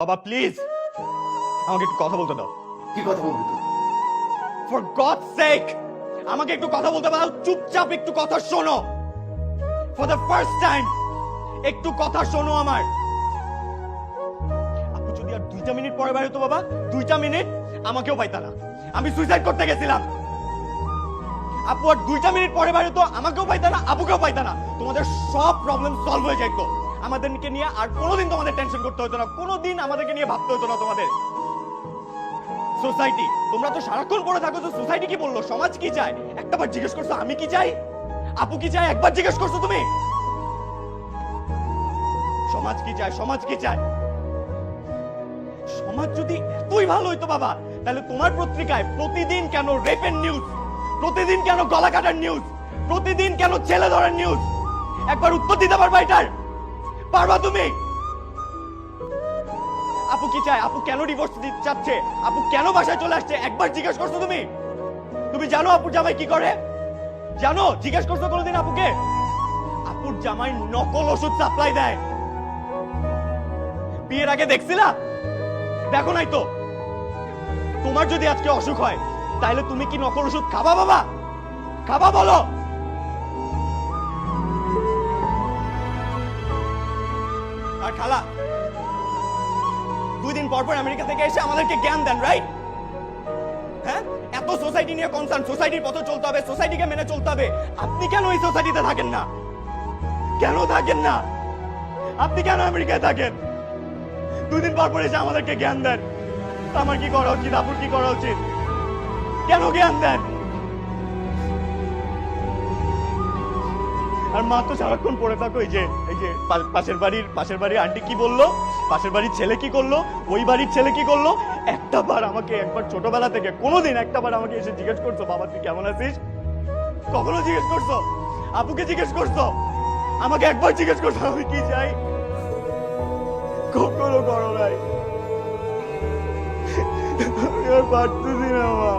বাবা প্লিজ আমাকে একটু কথা বলতে দাও। কি কথা বলবি তুই? ফর গডস সেক আমাকে একটু কথা বলতে দাও। চুপচাপ একটু কথা শোনো। ফর দ্য ফার্স্ট টাইম একটু কথা শোনো আমার। আপু যদি আর 2টা মিনিট পরে বাইরে হতো বাবা, 2টা মিনিট আমাকেও পাইতা না। আমি সুইসাইড করতে গেছিলাম। আপু আর 2টা মিনিট পরে বাইরে হতো, আমাকেও পাইতা না, আপুকেও পাইতা না। তোমাদের সব প্রবলেম সলভ হয়ে যাইতো। আমাদেরকে নিয়ে আর কোনোদিন তোমাদের টেনশন করতে হতো না, কোনোদিন আমাদেরকে নিয়ে ভাবতে হতো না তোমাদের। সোসাইটি, তোমরা তো সারাক্ষণ পড়ে থাকো তো সোসাইটি কি বললো, সমাজ কি চায়, একটাবার জিজ্ঞেস করছো আমি কি চাই, আপু কি চায়, একবার জিজ্ঞেস করছো তুমি? সমাজ কি চায়, সমাজ কি চায়? সমাজ যদি এতই ভালো হইতো বাবা, তাহলে তোমার পত্রিকায় প্রতিদিন কেন রেপের নিউজ, প্রতিদিন কেন গলা কাটার নিউজ, প্রতিদিন কেন ছেলে ধরার নিউজ? একবার উত্তর দিতে পারবা এটার? পারবা তুমি? আপু কি চায়, আপু কেন ডিভোর্স দিতে চাচ্ছে, আপু কেন বাসায় চলে আসছে, একবার জিজ্ঞেস করছো তুমি? তুমি জানো আপুর জামাই কি করে? জানো? জিজ্ঞেস করছো কোনোদিন আপুকে? আপুর জামাই নকল ওষুধ সাপ্লাই দেয়। বিয়ের আগে দেখছিলা? দেখো নাই তো। তোমার যদি আজকে অসুখ হয় তাহলে তুমি কি নকল ওষুধ খাবা বাবা? খাবা বলো? আর খালা 2 দিন পর পর আমেরিকা থেকে এসে আমাদেরকে জ্ঞান দেন, রাইট? হ্যাঁ, এত সোসাইটি নিয়ে কনসার্ন, সোসাইটির পথে চলতে হবে, সোসাইটিকে মেনে চলতে হবে। আপনি কেন এই সোসাইটিতে থাকেন না? কেন থাকেন না? আপনি কেন আমেরিকায় থাকেন? 2 দিন পর পর এসে আমাদেরকে জ্ঞান দেন। আমার কি করা উচিত, আপুর কি করা উচিত? কেন জ্ঞান দেন? আর মা তো সারাক্ষণ পড়ে থাকো এই যে পাশের বাড়ির আন্টি কি বললো, পাশের বাড়ির ছেলে কি করলো, ওই বাড়ির ছেলে কি করলো। একবার ছোটবেলা থেকে কোনোদিন একটাবার আমাকে এসে জিজ্ঞেস করছো বাবা তুই কেমন আছিস? কখনো জিজ্ঞেস করছো? আপুকে জিজ্ঞেস করছো? আমাকে একবার জিজ্ঞেস করছো আমি কি চাই? কখনো করো নাই। আমি আর পারতেছি না মা।